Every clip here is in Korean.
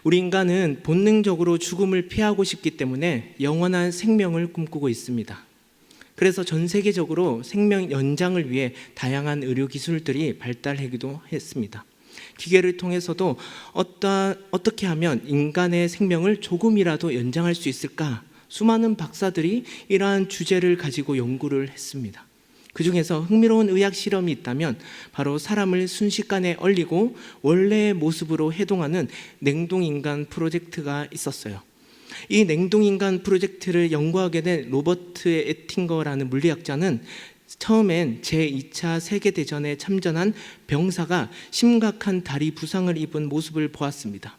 우리 인간은 본능적으로 죽음을 피하고 싶기 때문에 영원한 생명을 꿈꾸고 있습니다. 그래서 전 세계적으로 생명 연장을 위해 다양한 의료 기술들이 발달하기도 했습니다. 기계를 통해서도 어떻게 하면 인간의 생명을 조금이라도 연장할 수 있을까? 수많은 박사들이 이러한 주제를 가지고 연구를 했습니다. 그 중에서 흥미로운 의학 실험이 있다면 바로 사람을 순식간에 얼리고 원래의 모습으로 해동하는 냉동인간 프로젝트가 있었어요. 이 냉동인간 프로젝트를 연구하게 된 로버트 에팅거라는 물리학자는 처음엔 제2차 세계대전에 참전한 병사가 심각한 다리 부상을 입은 모습을 보았습니다.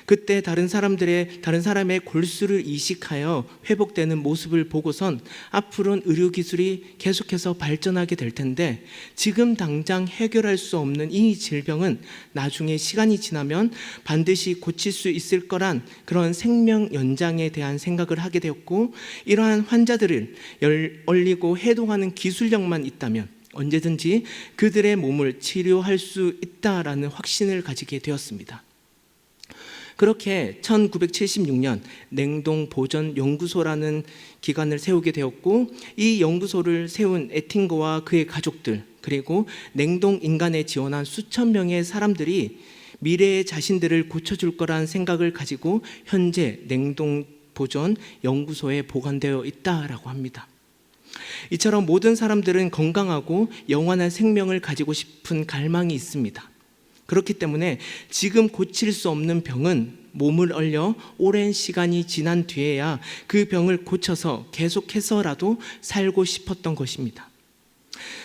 그때 다른 사람의 골수를 이식하여 회복되는 모습을 보고선 앞으로는 의료기술이 계속해서 발전하게 될 텐데 지금 당장 해결할 수 없는 이 질병은 나중에 시간이 지나면 반드시 고칠 수 있을 거란 그런 생명 연장에 대한 생각을 하게 되었고, 이러한 환자들을 얼리고 해동하는 기술력만 있다면 언제든지 그들의 몸을 치료할 수 있다라는 확신을 가지게 되었습니다. 그렇게 1976년 냉동보전연구소라는 기관을 세우게 되었고, 이 연구소를 세운 에팅거와 그의 가족들, 그리고 냉동인간에 지원한 수천 명의 사람들이 미래의 자신들을 고쳐줄 거라는 생각을 가지고 현재 냉동보전연구소에 보관되어 있다라고 합니다. 이처럼 모든 사람들은 건강하고 영원한 생명을 가지고 싶은 갈망이 있습니다. 그렇기 때문에 지금 고칠 수 없는 병은 몸을 얼려 오랜 시간이 지난 뒤에야 그 병을 고쳐서 계속해서라도 살고 싶었던 것입니다.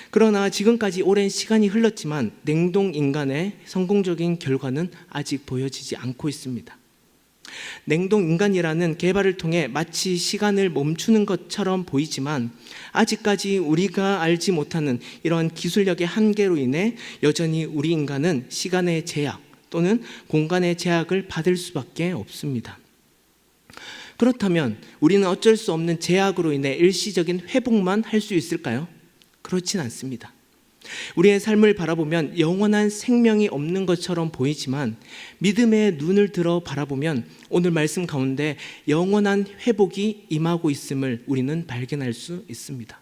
그러나 지금까지 오랜 시간이 흘렀지만 냉동인간의 성공적인 결과는 아직 보여지지 않고 있습니다. 냉동인간이라는 개발을 통해 마치 시간을 멈추는 것처럼 보이지만 아직까지 우리가 알지 못하는 이런 기술력의 한계로 인해 여전히 우리 인간은 시간의 제약 또는 공간의 제약을 받을 수밖에 없습니다. 그렇다면 우리는 어쩔 수 없는 제약으로 인해 일시적인 회복만 할 수 있을까요? 그렇진 않습니다. 우리의 삶을 바라보면 영원한 생명이 없는 것처럼 보이지만 믿음의 눈을 들어 바라보면 오늘 말씀 가운데 영원한 회복이 임하고 있음을 우리는 발견할 수 있습니다.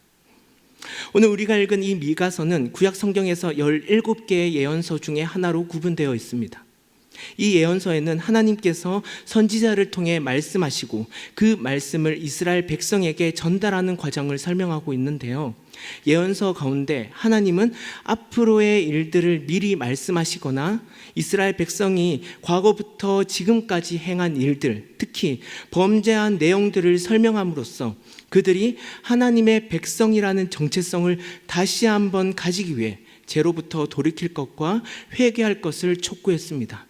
오늘 우리가 읽은 이 미가서는 구약 성경에서 17개의 예언서 중에 하나로 구분되어 있습니다. 이 예언서에는 하나님께서 선지자를 통해 말씀하시고 그 말씀을 이스라엘 백성에게 전달하는 과정을 설명하고 있는데요. 예언서 가운데 하나님은 앞으로의 일들을 미리 말씀하시거나 이스라엘 백성이 과거부터 지금까지 행한 일들, 특히 범죄한 내용들을 설명함으로써 그들이 하나님의 백성이라는 정체성을 다시 한번 가지기 위해 죄로부터 돌이킬 것과 회개할 것을 촉구했습니다.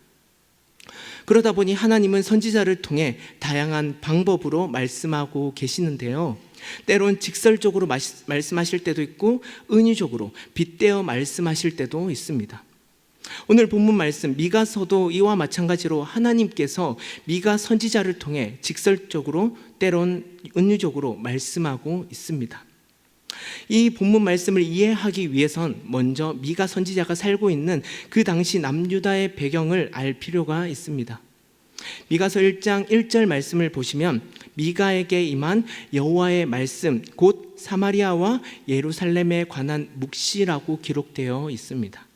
그러다 보니 하나님은 선지자를 통해 다양한 방법으로 말씀하고 계시는데요. 때론 직설적으로 말씀하실 때도 있고 은유적으로 빗대어 말씀하실 때도 있습니다. 오늘 본문 말씀 미가서도 이와 마찬가지로 하나님께서 미가 선지자를 통해 직설적으로 때론 은유적으로 말씀하고 있습니다. 이 본문 말씀을 이해하기 위해선 먼저 미가 선지자가 살고 있는 그 당시 남유다의 배경을 알 필요가 있습니다. 미가서 1장 1절 말씀을 보시면 미가에게 임한 여호와의 말씀 곧 사마리아와 예루살렘에 관한 묵시라고 기록되어 있습니다.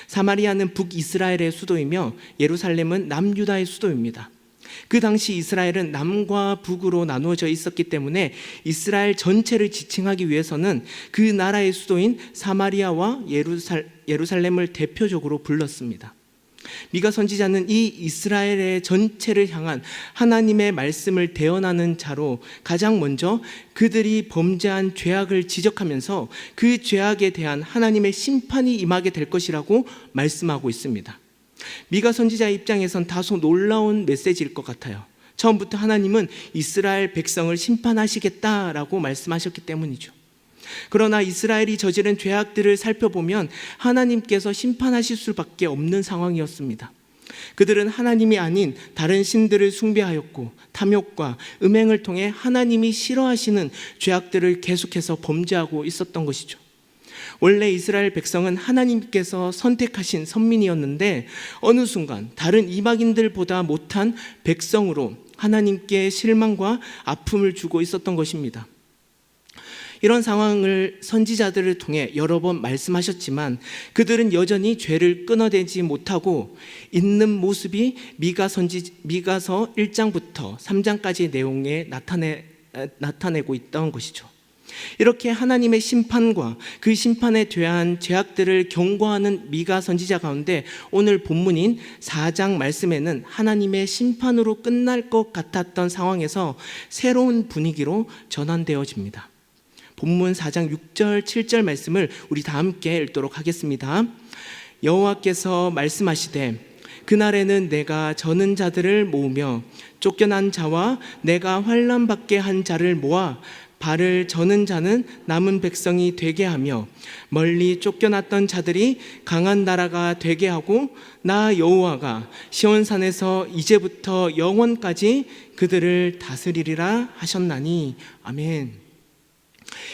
사마리아는 북이스라엘의 수도이며 예루살렘은 남유다의 수도입니다. 그 당시 이스라엘은 남과 북으로 나누어져 있었기 때문에 이스라엘 전체를 지칭하기 위해서는 그 나라의 수도인 사마리아와 예루살렘을 대표적으로 불렀습니다. 미가 선지자는 이 이스라엘의 전체를 향한 하나님의 말씀을 대언하는 자로 가장 먼저 그들이 범죄한 죄악을 지적하면서 그 죄악에 대한 하나님의 심판이 임하게 될 것이라고 말씀하고 있습니다. 미가 선지자의 입장에선 다소 놀라운 메시지일 것 같아요. 처음부터 하나님은 이스라엘 백성을 심판하시겠다라고 말씀하셨기 때문이죠. 그러나 이스라엘이 저지른 죄악들을 살펴보면 하나님께서 심판하실 수밖에 없는 상황이었습니다. 그들은 하나님이 아닌 다른 신들을 숭배하였고 탐욕과 음행을 통해 하나님이 싫어하시는 죄악들을 계속해서 범죄하고 있었던 것이죠. 원래 이스라엘 백성은 하나님께서 선택하신 선민이었는데 어느 순간 다른 이방인들보다 못한 백성으로 하나님께 실망과 아픔을 주고 있었던 것입니다. 이런 상황을 선지자들을 통해 여러 번 말씀하셨지만 그들은 여전히 죄를 끊어내지 못하고 있는 모습이 미가서 1장부터 3장까지의 내용에 나타내고 있던 것이죠. 이렇게 하나님의 심판과 그 심판에 대한 죄악들을 경고하는 미가 선지자 가운데 오늘 본문인 4장 말씀에는 하나님의 심판으로 끝날 것 같았던 상황에서 새로운 분위기로 전환되어집니다. 본문 4장 6절 7절 말씀을 우리 다 함께 읽도록 하겠습니다. 여호와께서 말씀하시되 그날에는 내가 저는 자들을 모으며 쫓겨난 자와 내가 환난 받게 한 자를 모아 발을 저는 자는 남은 백성이 되게 하며 멀리 쫓겨났던 자들이 강한 나라가 되게 하고 나 여호와가 시온산에서 이제부터 영원까지 그들을 다스리리라 하셨나니. 아멘.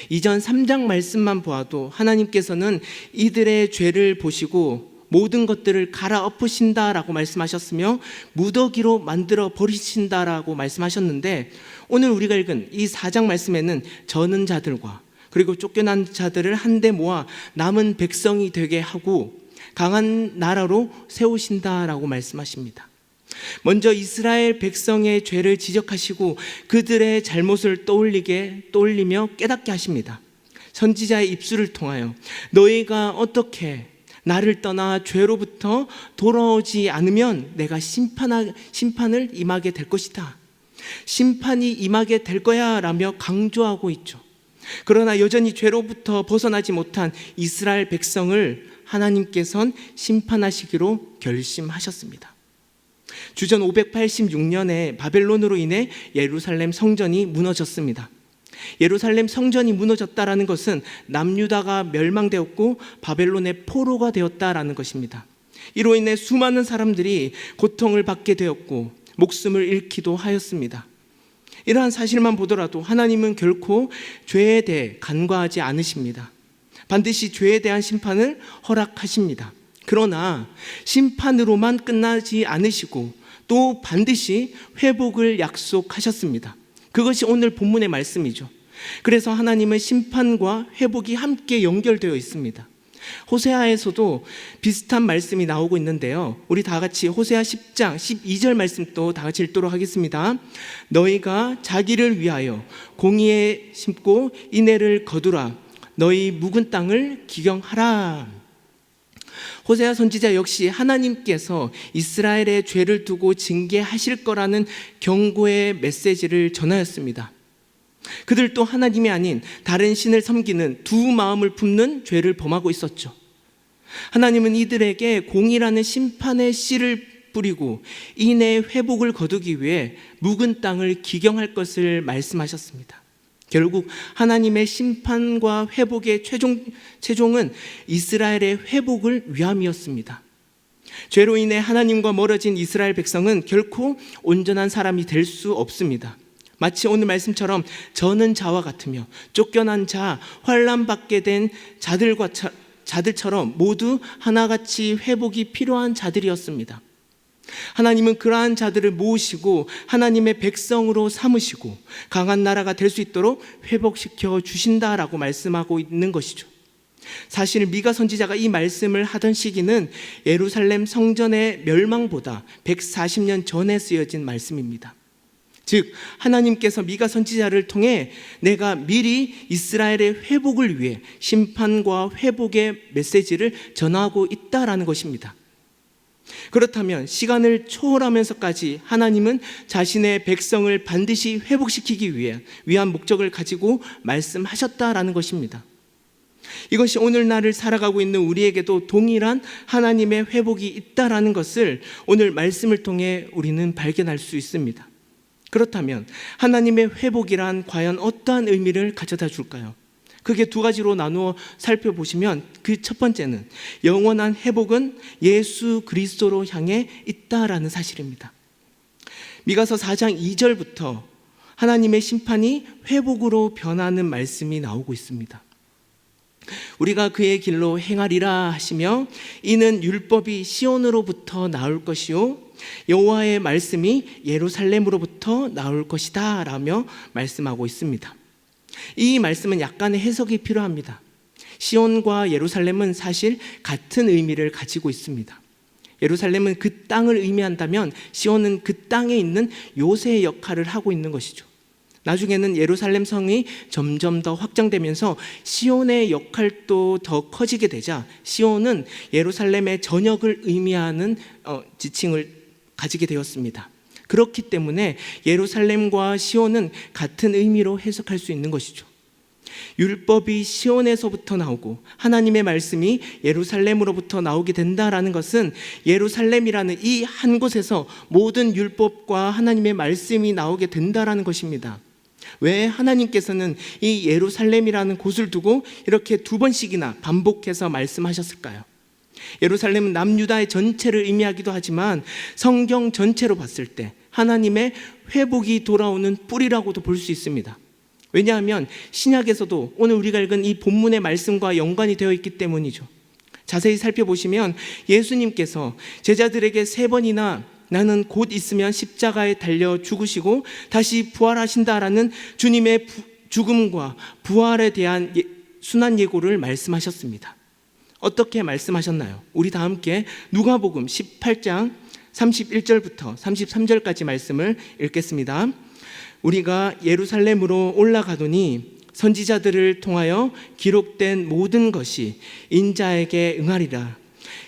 이전 3장 말씀만 보아도 하나님께서는 이들의 죄를 보시고 모든 것들을 갈아엎으신다라고 말씀하셨으며 무더기로 만들어 버리신다라고 말씀하셨는데 오늘 우리가 읽은 이 4장 말씀에는 저는 자들과 그리고 쫓겨난 자들을 한데 모아 남은 백성이 되게 하고 강한 나라로 세우신다라고 말씀하십니다. 먼저 이스라엘 백성의 죄를 지적하시고 그들의 잘못을 떠올리며 깨닫게 하십니다. 선지자의 입술을 통하여 너희가 어떻게 나를 떠나 죄로부터 돌아오지 않으면 내가 심판을 임하게 될 것이다. 심판이 임하게 될 거야 라며 강조하고 있죠. 그러나 여전히 죄로부터 벗어나지 못한 이스라엘 백성을 하나님께서는 심판하시기로 결심하셨습니다. 주전 586년에 바벨론으로 인해 예루살렘 성전이 무너졌습니다. 예루살렘 성전이 무너졌다라는 것은 남유다가 멸망되었고 바벨론의 포로가 되었다라는 것입니다. 이로 인해 수많은 사람들이 고통을 받게 되었고 목숨을 잃기도 하였습니다. 이러한 사실만 보더라도 하나님은 결코 죄에 대해 간과하지 않으십니다. 반드시 죄에 대한 심판을 허락하십니다. 그러나 심판으로만 끝나지 않으시고 또 반드시 회복을 약속하셨습니다. 그것이 오늘 본문의 말씀이죠. 그래서 하나님은 심판과 회복이 함께 연결되어 있습니다. 호세아에서도 비슷한 말씀이 나오고 있는데요, 우리 다 같이 호세아 10장 12절 말씀도 다 같이 읽도록 하겠습니다. 너희가 자기를 위하여 공의에 심고 인애를 거두라. 너희 묵은 땅을 기경하라. 호세아 선지자 역시 하나님께서 이스라엘의 죄를 두고 징계하실 거라는 경고의 메시지를 전하였습니다. 그들도 하나님이 아닌 다른 신을 섬기는 두 마음을 품는 죄를 범하고 있었죠. 하나님은 이들에게 공의라는 심판의 씨를 뿌리고 인의 회복을 거두기 위해 묵은 땅을 기경할 것을 말씀하셨습니다. 결국 하나님의 심판과 회복의 최종은 이스라엘의 회복을 위함이었습니다. 죄로 인해 하나님과 멀어진 이스라엘 백성은 결코 온전한 사람이 될 수 없습니다. 마치 오늘 말씀처럼 저는 자와 같으며 쫓겨난 자, 환난 받게 된 자들처럼 모두 하나같이 회복이 필요한 자들이었습니다. 하나님은 그러한 자들을 모으시고 하나님의 백성으로 삼으시고 강한 나라가 될 수 있도록 회복시켜 주신다라고 말씀하고 있는 것이죠. 사실 미가 선지자가 이 말씀을 하던 시기는 예루살렘 성전의 멸망보다 140년 전에 쓰여진 말씀입니다. 즉 하나님께서 미가 선지자를 통해 내가 미리 이스라엘의 회복을 위해 심판과 회복의 메시지를 전하고 있다라는 것입니다. 그렇다면 시간을 초월하면서까지 하나님은 자신의 백성을 반드시 회복시키기 위한 목적을 가지고 말씀하셨다라는 것입니다. 이것이 오늘날을 살아가고 있는 우리에게도 동일한 하나님의 회복이 있다라는 것을 오늘 말씀을 통해 우리는 발견할 수 있습니다. 그렇다면 하나님의 회복이란 과연 어떠한 의미를 가져다 줄까요? 그게 두 가지로 나누어 살펴보시면 그 첫 번째는 영원한 회복은 예수 그리스도로 향해 있다라는 사실입니다. 미가서 4장 2절부터 하나님의 심판이 회복으로 변하는 말씀이 나오고 있습니다. 우리가 그의 길로 행하리라 하시며 이는 율법이 시온으로부터 나올 것이요 여호와의 말씀이 예루살렘으로부터 나올 것이다 라며 말씀하고 있습니다. 이 말씀은 약간의 해석이 필요합니다. 시온과 예루살렘은 사실 같은 의미를 가지고 있습니다. 예루살렘은 그 땅을 의미한다면 시온은 그 땅에 있는 요새의 역할을 하고 있는 것이죠. 나중에는 예루살렘 성이 점점 더 확장되면서 시온의 역할도 더 커지게 되자 시온은 예루살렘의 전역을 의미하는 지칭을 가지게 되었습니다. 그렇기 때문에 예루살렘과 시온은 같은 의미로 해석할 수 있는 것이죠. 율법이 시온에서부터 나오고 하나님의 말씀이 예루살렘으로부터 나오게 된다라는 것은 예루살렘이라는 이 한 곳에서 모든 율법과 하나님의 말씀이 나오게 된다라는 것입니다. 왜 하나님께서는 이 예루살렘이라는 곳을 두고 이렇게 두 번씩이나 반복해서 말씀하셨을까요? 예루살렘은 남유다의 전체를 의미하기도 하지만 성경 전체로 봤을 때 하나님의 회복이 돌아오는 뿌리라고도 볼 수 있습니다. 왜냐하면 신약에서도 오늘 우리가 읽은 이 본문의 말씀과 연관이 되어 있기 때문이죠. 자세히 살펴보시면 예수님께서 제자들에게 3번이나 나는 곧 있으면 십자가에 달려 죽으시고 다시 부활하신다라는 주님의 죽음과 부활에 대한 순환 예고를 말씀하셨습니다. 어떻게 말씀하셨나요? 우리 다 함께 누가복음 18장 31절부터 33절까지 말씀을 읽겠습니다. 우리가 예루살렘으로 올라가더니 선지자들을 통하여 기록된 모든 것이 인자에게 응하리라.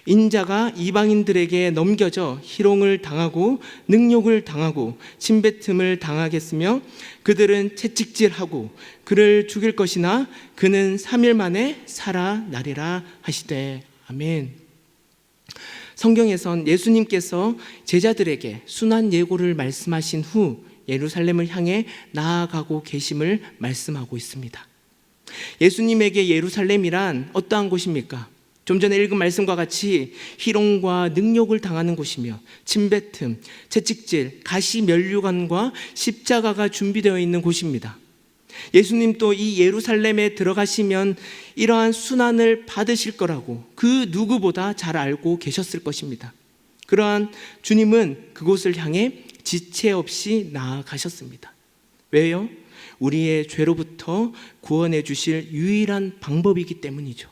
인자가 이방인들에게 넘겨져 희롱을 당하고 능욕을 당하고 침뱉음을 당하겠으며 그들은 채찍질하고 그를 죽일 것이나 그는 3일 만에 살아나리라 하시되 아멘. 성경에선 예수님께서 제자들에게 순환 예고를 말씀하신 후 예루살렘을 향해 나아가고 계심을 말씀하고 있습니다. 예수님에게 예루살렘이란 어떠한 곳입니까? 좀 전에 읽은 말씀과 같이 희롱과 능욕을 당하는 곳이며 침뱉음, 채찍질, 가시 면류관과 십자가가 준비되어 있는 곳입니다. 예수님도 이 예루살렘에 들어가시면 이러한 순환을 받으실 거라고 그 누구보다 잘 알고 계셨을 것입니다. 그러한 주님은 그곳을 향해 지체 없이 나아가셨습니다. 왜요? 우리의 죄로부터 구원해 주실 유일한 방법이기 때문이죠.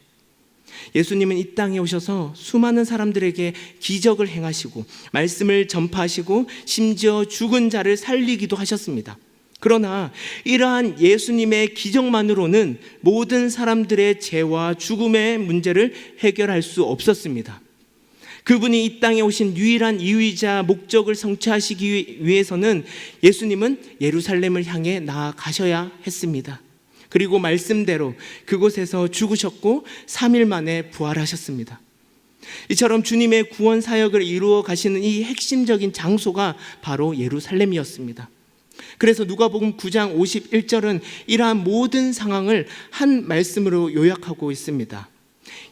예수님은 이 땅에 오셔서 수많은 사람들에게 기적을 행하시고 말씀을 전파하시고 심지어 죽은 자를 살리기도 하셨습니다. 그러나 이러한 예수님의 기적만으로는 모든 사람들의 죄와 죽음의 문제를 해결할 수 없었습니다. 그분이 이 땅에 오신 유일한 이유이자 목적을 성취하시기 위해서는 예수님은 예루살렘을 향해 나아가셔야 했습니다. 그리고 말씀대로 그곳에서 죽으셨고 3일 만에 부활하셨습니다. 이처럼 주님의 구원 사역을 이루어 가시는 이 핵심적인 장소가 바로 예루살렘이었습니다. 그래서 누가복음 9장 51절은 이러한 모든 상황을 한 말씀으로 요약하고 있습니다.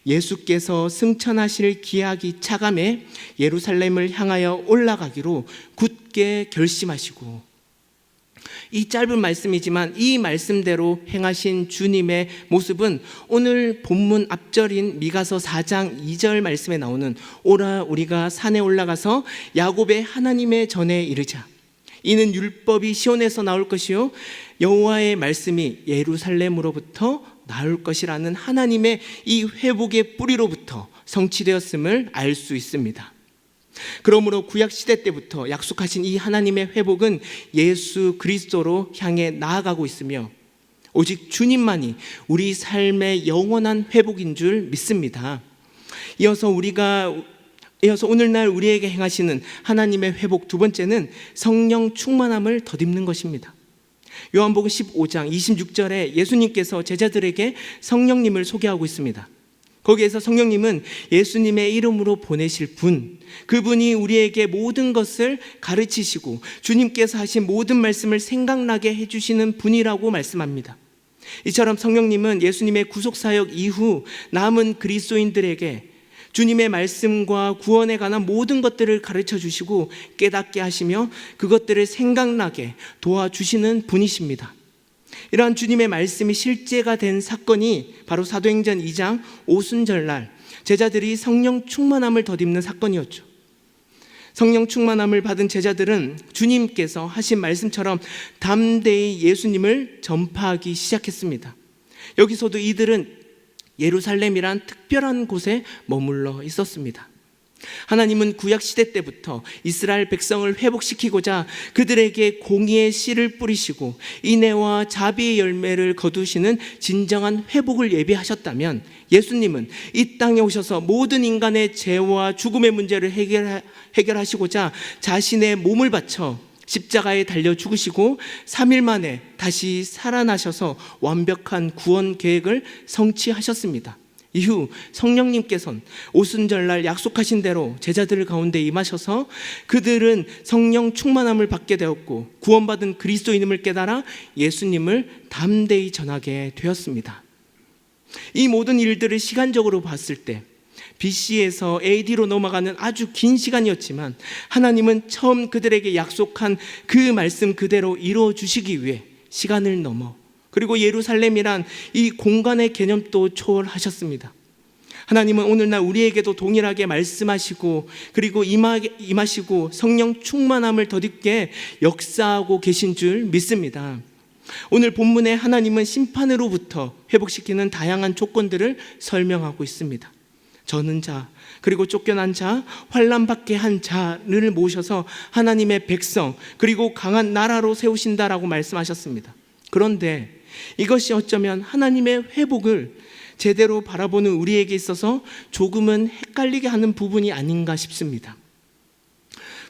예수께서 승천하실 기약이 차감해 예루살렘을 향하여 올라가기로 굳게 결심하시고, 이 짧은 말씀이지만 이 말씀대로 행하신 주님의 모습은 오늘 본문 앞절인 미가서 4장 2절 말씀에 나오는 오라 우리가 산에 올라가서 야곱의 하나님의 전에 이르자. 이는 율법이 시온에서 나올 것이요 여호와의 말씀이 예루살렘으로부터 나올 것이라는 하나님의 이 회복의 뿌리로부터 성취되었음을 알 수 있습니다. 그러므로 구약시대 때부터 약속하신 이 하나님의 회복은 예수 그리스도로 향해 나아가고 있으며 오직 주님만이 우리 삶의 영원한 회복인 줄 믿습니다. 이어서 오늘날 우리에게 행하시는 하나님의 회복 두 번째는 성령 충만함을 덧입는 것입니다. 요한복음 15장 26절에 예수님께서 제자들에게 성령님을 소개하고 있습니다. 거기에서 성령님은 예수님의 이름으로 보내실 분, 그분이 우리에게 모든 것을 가르치시고 주님께서 하신 모든 말씀을 생각나게 해주시는 분이라고 말씀합니다. 이처럼 성령님은 예수님의 구속사역 이후 남은 그리스도인들에게 주님의 말씀과 구원에 관한 모든 것들을 가르쳐 주시고 깨닫게 하시며 그것들을 생각나게 도와주시는 분이십니다. 이러한 주님의 말씀이 실제가 된 사건이 바로 사도행전 2장 오순절날 제자들이 성령 충만함을 덧입는 사건이었죠. 성령 충만함을 받은 제자들은 주님께서 하신 말씀처럼 담대히 예수님을 전파하기 시작했습니다. 여기서도 이들은 예루살렘이란 특별한 곳에 머물러 있었습니다. 하나님은 구약시대 때부터 이스라엘 백성을 회복시키고자 그들에게 공의의 씨를 뿌리시고 인애와 자비의 열매를 거두시는 진정한 회복을 예비하셨다면, 예수님은 이 땅에 오셔서 모든 인간의 죄와 죽음의 문제를 해결하시고자 자신의 몸을 바쳐 십자가에 달려 죽으시고 3일 만에 다시 살아나셔서 완벽한 구원 계획을 성취하셨습니다. 이후 성령님께서는 오순절날 약속하신 대로 제자들 가운데 임하셔서 그들은 성령 충만함을 받게 되었고 구원받은 그리스도인임을 깨달아 예수님을 담대히 전하게 되었습니다. 이 모든 일들을 시간적으로 봤을 때 BC에서 AD로 넘어가는 아주 긴 시간이었지만, 하나님은 처음 그들에게 약속한 그 말씀 그대로 이루어 주시기 위해 시간을 넘어, 그리고 예루살렘이란 이 공간의 개념도 초월하셨습니다. 하나님은 오늘날 우리에게도 동일하게 말씀하시고 그리고 임하시고 성령 충만함을 덧입게 역사하고 계신 줄 믿습니다. 오늘 본문에 하나님은 심판으로부터 회복시키는 다양한 조건들을 설명하고 있습니다. 저는 자, 그리고 쫓겨난 자, 환난 받게 한 자를 모셔서 하나님의 백성 그리고 강한 나라로 세우신다라고 말씀하셨습니다. 그런데 이것이 어쩌면 하나님의 회복을 제대로 바라보는 우리에게 있어서 조금은 헷갈리게 하는 부분이 아닌가 싶습니다.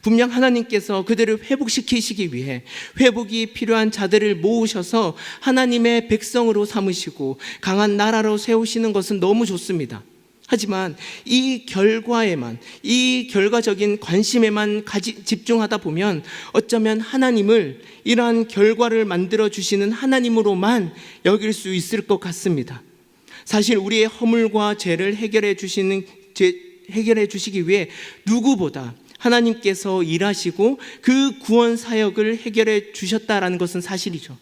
분명 하나님께서 그들을 회복시키시기 위해 회복이 필요한 자들을 모으셔서 하나님의 백성으로 삼으시고 강한 나라로 세우시는 것은 너무 좋습니다. 하지만 이 결과에만, 이 결과적인 관심에만 집중하다 보면 어쩌면 하나님을 이러한 결과를 만들어 주시는 하나님으로만 여길 수 있을 것 같습니다. 사실 우리의 허물과 죄를 해결해 주시기 위해 누구보다 하나님께서 일하시고 그 구원 사역을 해결해 주셨다라는 것은 사실이죠.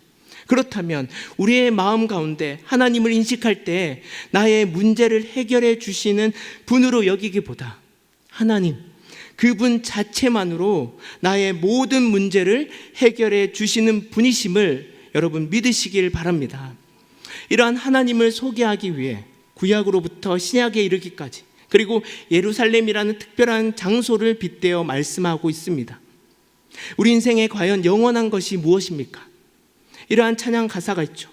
그렇다면 우리의 마음 가운데 하나님을 인식할 때 나의 문제를 해결해 주시는 분으로 여기기보다 하나님, 그분 자체만으로 나의 모든 문제를 해결해 주시는 분이심을 여러분 믿으시길 바랍니다. 이러한 하나님을 소개하기 위해 구약으로부터 신약에 이르기까지, 그리고 예루살렘이라는 특별한 장소를 빗대어 말씀하고 있습니다. 우리 인생에 과연 영원한 것이 무엇입니까? 이러한 찬양 가사가 있죠.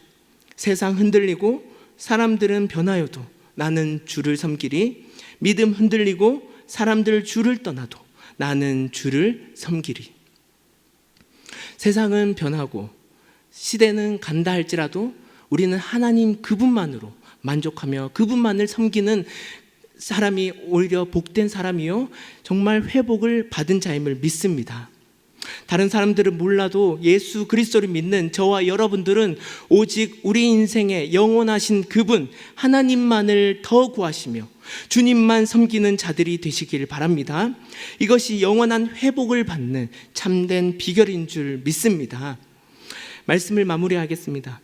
세상 흔들리고 사람들은 변하여도 나는 주를 섬기리. 믿음 흔들리고 사람들 주를 떠나도 나는 주를 섬기리. 세상은 변하고 시대는 간다 할지라도 우리는 하나님 그분만으로 만족하며 그분만을 섬기는 사람이 오히려 복된 사람이요 정말 회복을 받은 자임을 믿습니다. 다른 사람들은 몰라도 예수 그리스도를 믿는 저와 여러분들은 오직 우리 인생에 영원하신 그분 하나님만을 더 구하시며 주님만 섬기는 자들이 되시길 바랍니다. 이것이 영원한 회복을 받는 참된 비결인 줄 믿습니다. 말씀을 마무리하겠습니다.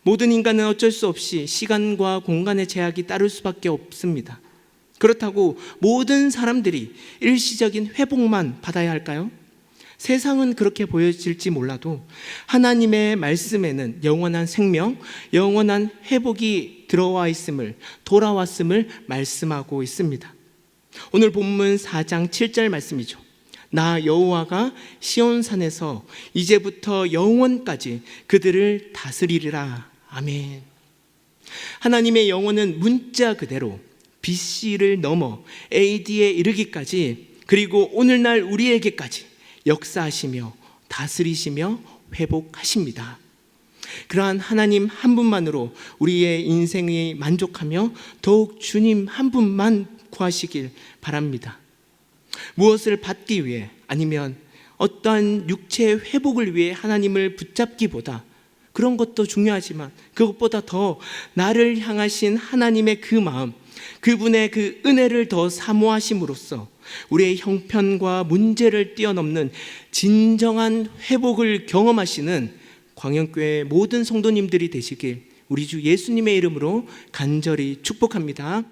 모든 인간은 어쩔 수 없이 시간과 공간의 제약이 따를 수밖에 없습니다. 그렇다고 모든 사람들이 일시적인 회복만 받아야 할까요? 세상은 그렇게 보여질지 몰라도 하나님의 말씀에는 영원한 생명, 영원한 회복이 들어와 있음을, 돌아왔음을 말씀하고 있습니다. 오늘 본문 4장 7절 말씀이죠. 나 여호와가 시온산에서 이제부터 영원까지 그들을 다스리리라. 아멘. 하나님의 영원은 문자 그대로 BC를 넘어 AD에 이르기까지, 그리고 오늘날 우리에게까지 역사하시며 다스리시며 회복하십니다. 그러한 하나님 한 분만으로 우리의 인생이 만족하며 더욱 주님 한 분만 구하시길 바랍니다. 무엇을 받기 위해 아니면 어떠한 육체의 회복을 위해 하나님을 붙잡기보다, 그런 것도 중요하지만 그것보다 더 나를 향하신 하나님의 그 마음, 그분의 그 은혜를 더 사모하심으로써 우리의 형편과 문제를 뛰어넘는 진정한 회복을 경험하시는 광영교회 모든 성도님들이 되시길 우리 주 예수님의 이름으로 간절히 축복합니다.